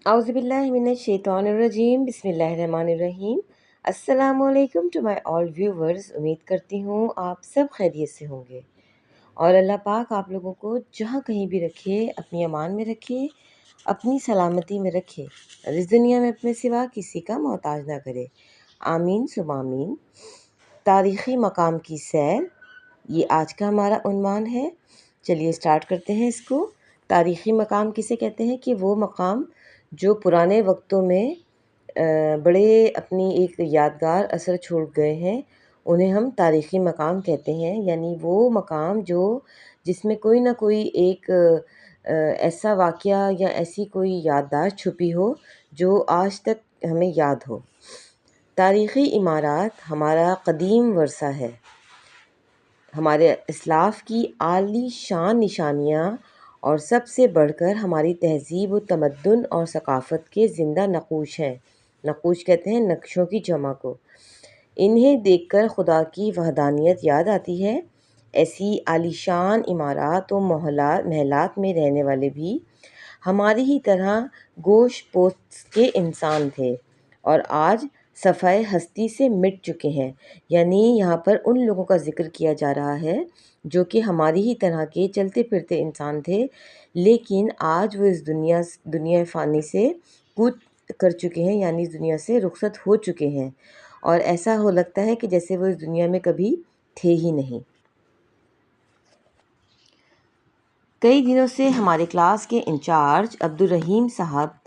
औज़ुबिल्लाहिमिनश्शैतानिर्रजीम बिस्मिल्लाहिर्रहमानिर्रहीम। अस्सलामुअलैकुम to my all viewers. उम्मीद करती हूँ आप सब खैरियत से होंगे और अल्लाह पाक आप लोगों को जहाँ कहीं भी रखे अपनी अमान में रखे, अपनी सलामती में रखे, इस दुनिया में अपने सिवा किसी का मोहताज ना करे। आमीन सुम आमीन। तारीख़ी मकाम की सैर, ये आज का हमारा उन्वान है। चलिए स्टार्ट करते हैं इसको। तारीख़ी मकाम किसे कहते हैं कि वो मकाम जो पुराने वक्तों में बड़े अपनी एक यादगार असर छोड़ गए हैं, उन्हें हम तारीख़ी मकाम कहते हैं। यानी वो मकाम जो जिसमें कोई ना कोई एक ऐसा वाक़या या ऐसी कोई याददाश्त छुपी हो जो आज तक हमें याद हो। तारीख़ी इमारत हमारा क़दीम वर्सा है, हमारे इस्लाफ़ की आली शान निशानियाँ और सबसे बढ़कर हमारी तहज़ीब व तमद्दुन और सकाफ़त के ज़िंदा नक़ूश हैं। नक़ूश कहते हैं नक्शों की जमा को। इन्हें देखकर खुदा की वहदानियत याद आती है। ऐसी आलीशान इमारत व महलात में रहने वाले भी हमारी ही तरह गोश पोस्त के इंसान थे और आज सफ़ाए हस्ती से मिट चुके हैं। यानी यहाँ पर उन लोगों का ज़िक्र किया जा रहा है जो कि हमारी ही तरह के चलते फिरते इंसान थे, लेकिन आज वो इस दुनिया फ़ानी से कूच कर चुके हैं, यानी इस दुनिया से रुखसत हो चुके हैं और ऐसा हो लगता है कि जैसे वो इस दुनिया में कभी थे ही नहीं। कई दिनों से हमारे क्लास के इंचार्ज अब्दुल रहीम साहब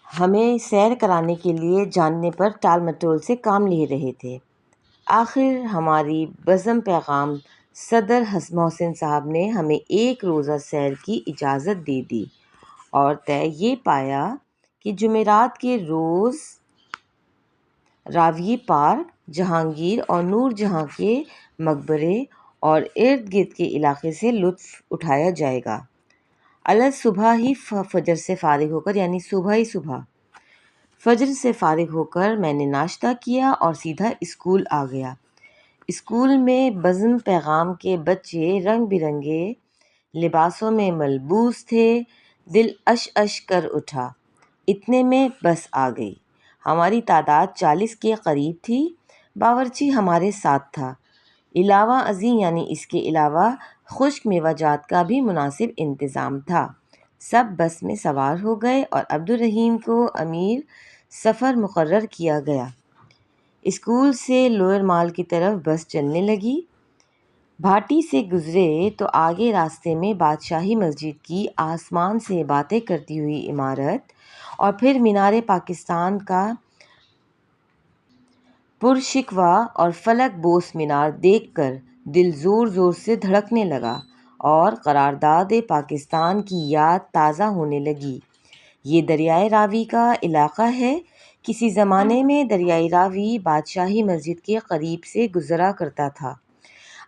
हमें सैर कराने के लिए जानने पर टाल मटोल से काम ले रहे थे। आखिर हमारी बज़म पैगाम सदर मोहसिन साहब ने हमें एक रोज़ा सैर की इजाज़त दे दी और तय ये पाया कि जुमेरात के रोज़ रावी पार्क, जहांगीर और नूर जहां के मकबरे और इर्द गिर्द के इलाके से लुत्फ़ उठाया जाएगा। अलग सुबह ही फजर से फ़ारिग होकर, यानी सुबह ही सुबह फजर से फ़ारिग होकर मैंने नाश्ता किया और सीधा स्कूल आ गया। स्कूल में बज़म पैगाम के बच्चे रंग बिरंगे लिबासों में मलबूस थे। दिल अश अश कर उठा। इतने में बस आ गई। हमारी तादाद 40 के करीब थी। बावर्ची हमारे साथ था। इलावा अज़ी यानी इसके अलावा खुश्क मेवाजात का भी मुनासिब इंतज़ाम था। सब बस में सवार हो गए और अब्दुल रहीम को अमीर सफ़र मुकर्रर किया गया। स्कूल से लोअर माल की तरफ बस चलने लगी। भाटी से गुज़रे तो आगे रास्ते में बादशाही मस्जिद की आसमान से बातें करती हुई इमारत और फिर मीनार पाकिस्तान का पुरशिकवा और फलक बोस मीनार देखकर दिल ज़ोर ज़ोर से धड़कने लगा और करारदाद पाकिस्तान की याद ताज़ा होने लगी। ये दरियाए रावी का इलाका है। किसी ज़माने में दरियाए रावी बादशाही मस्जिद के करीब से गुज़रा करता था।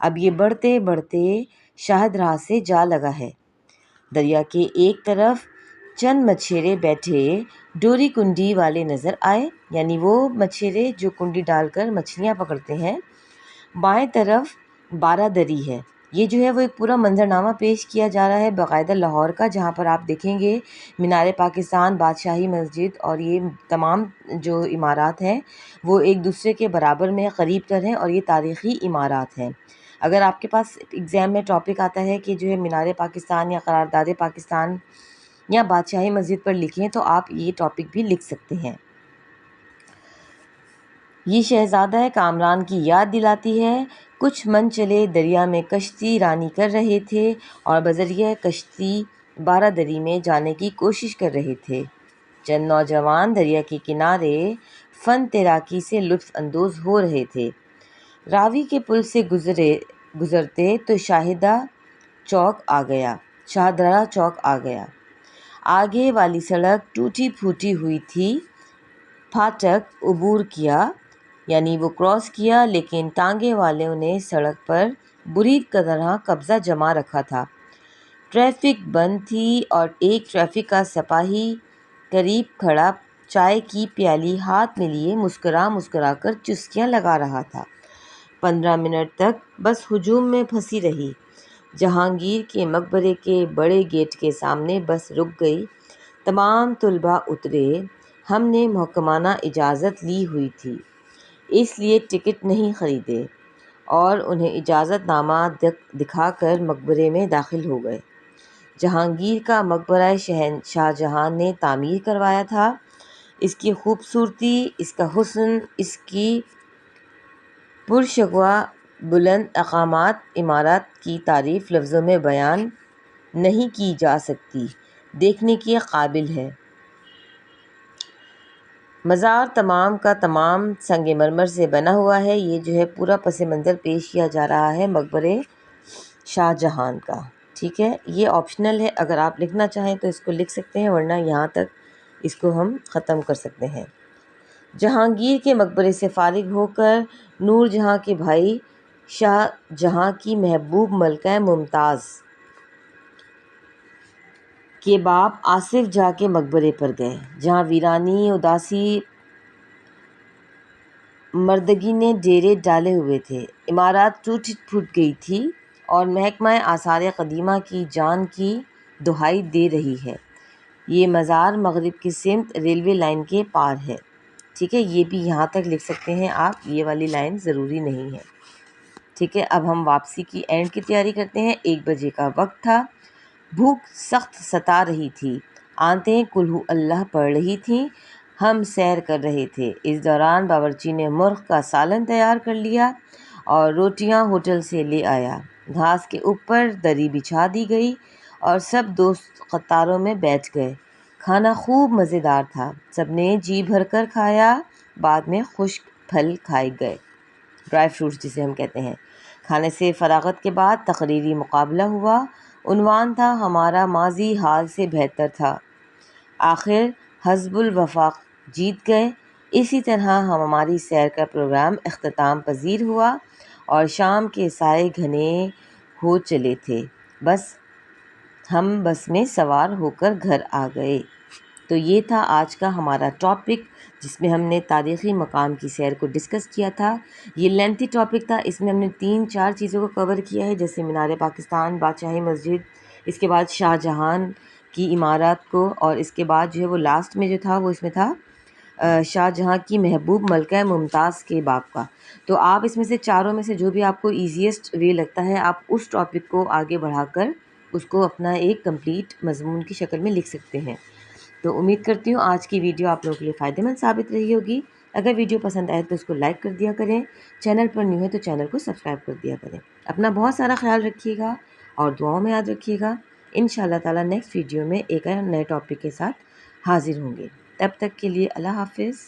अब ये बढ़ते बढ़ते शाहदराह से जा लगा है। दरिया के एक तरफ चंद मछेरे बैठे डोरी कुंडी वाले नज़र आए, यानी वो मछेरे जो कुंडी डालकर मछलियाँ पकड़ते हैं। बाएं तरफ बारादरी है। ये जो है वो एक पूरा मंजरनामा पेश किया जा रहा है बाकायदा लाहौर का, जहाँ पर आप देखेंगे मीनार पाकिस्तान, बादशाही मस्जिद और ये तमाम जो इमारत हैं वो एक दूसरे के बराबर में करीब तर हैं और ये तारीख़ी इमारत हैं। अगर आपके पास एग्ज़ाम में टॉपिक आता है कि जो है मीनार पाकिस्तान या करारदाद पाकिस्तान या बादशाही मस्जिद पर लिखें तो आप ये टॉपिक भी लिख सकते हैं। ये शहज़ादा कामरान की याद दिलाती है। कुछ मन चले दरिया में कश्ती रानी कर रहे थे और बज़रिया कश्ती बारादरी में जाने की कोशिश कर रहे थे। चंद नौजवान दरिया के किनारे फ़न तैराकी से लुत्फ़ अंदोज़ हो रहे थे। रावी के पुल से गुज़रते तो शाहदरा चौक आ गया। आगे वाली सड़क टूटी फूटी हुई थी। फाटक अबूर किया, यानी वो क्रॉस किया, लेकिन टांगे वालों ने सड़क पर बुरी तरह कब्ज़ा जमा रखा था। ट्रैफिक बंद थी और एक ट्रैफिक का सिपाही करीब खड़ा चाय की प्याली हाथ में लिए मुस्कुरा कर चुस्कियाँ लगा रहा था। 15 मिनट तक बस हुजूम में फंसी रही। जहांगीर के मकबरे के बड़े गेट के सामने बस रुक गई। तमाम तलबा उतरे। हमने महकमाना इजाज़त ली हुई थी, इसलिए टिकट नहीं ख़रीदे और उन्हें इजाज़तनामा दिखाकर मकबरे में दाखिल हो गए। जहांगीर का मकबरा शाहजहां ने तामीर करवाया था। इसकी खूबसूरती, इसका हुस्न, इसकी पुरशगवा बुलंद अक़ामात इमारत की तारीफ़ लफ्ज़ों में बयान नहीं की जा सकती, देखने के काबिल है। मज़ार तमाम का तमाम संगमरमर से बना हुआ है। ये जो है पूरा पस मंज़र पेश किया जा रहा है मकबरे शाहजहां का। ठीक है, ये ऑप्शनल है, अगर आप लिखना चाहें तो इसको लिख सकते हैं, वरना यहाँ तक इसको हम ख़त्म कर सकते हैं। जहांगीर के मकबरे से फारिग होकर नूरजहां के भाई शाहजहां की महबूब मलका मुमताज़ के बाप आसिफ जहाँ के मकबरे पर गए, जहाँ वीरानी, उदासी, मर्दगी ने डेरे डाले हुए थे। इमारत टूट फूट गई थी और महकमा आसार क़दीमा की जान की दुहाई दे रही है। ये मज़ार मगरिब की सिमत रेलवे लाइन के पार है। ठीक है, ये भी यहाँ तक लिख सकते हैं आप, ये वाली लाइन ज़रूरी नहीं है। ठीक है, अब हम वापसी की एंड की तैयारी करते हैं। 1 बजे का वक्त था। भूख सख्त सता रही थी। आंतें कुल्हू अल्लाह पढ़ रही थीं। हम सैर कर रहे थे। इस दौरान बावर्ची ने मुर्ग़ का सालन तैयार कर लिया और रोटियां होटल से ले आया। घास के ऊपर दरी बिछा दी गई और सब दोस्त कतारों में बैठ गए। खाना खूब मज़ेदार था। सबने जी भर कर खाया। बाद में खुश्क फल खाए गए, ड्राई फ्रूट्स जिसे हम कहते हैं। खाने से फरागत के बाद तकरीरी मुकाबला हुआ। उन्वान था, हमारा माजी हाल से बेहतर था। आखिर हज़्बुल वफ़ा जीत गए। इसी तरह हमारी सैर का प्रोग्राम इख्तिताम पजीर हुआ और शाम के साए घने हो चले थे। हम बस में सवार होकर घर आ गए। तो ये था आज का हमारा टॉपिक, जिसमें हमने तारीख़ी मकाम की सैर को डिस्कस किया था। ये लेंथी टॉपिक था, इसमें हमने 3-4 चीज़ों को कवर किया है, जैसे मीनार पाकिस्तान, बादशाही मस्जिद, इसके बाद शाहजहां की इमारत को, और इसके बाद जो है वो लास्ट में जो था वो इसमें था शाहजहां की महबूब मलका मुमताज़ के बाप का। तो आप इसमें से चारों में से जो भी आपको ईजीएस्ट वे लगता है, आप उस टॉपिक को आगे बढ़ाकर उसको अपना एक कंप्लीट मजमून की शक्ल में लिख सकते हैं। तो उम्मीद करती हूँ आज की वीडियो आप लोगों के लिए फ़ायदेमंद साबित रही होगी। अगर वीडियो पसंद आए तो उसको लाइक कर दिया करें। चैनल पर न्यू है तो चैनल को सब्सक्राइब कर दिया करें। अपना बहुत सारा ख्याल रखिएगा और दुआओं में याद रखिएगा। इंशाअल्लाह ताला नेक्स्ट वीडियो में एक नए टॉपिक के साथ हाजिर होंगे। तब तक के लिए अल्लाह हाफ़िज़।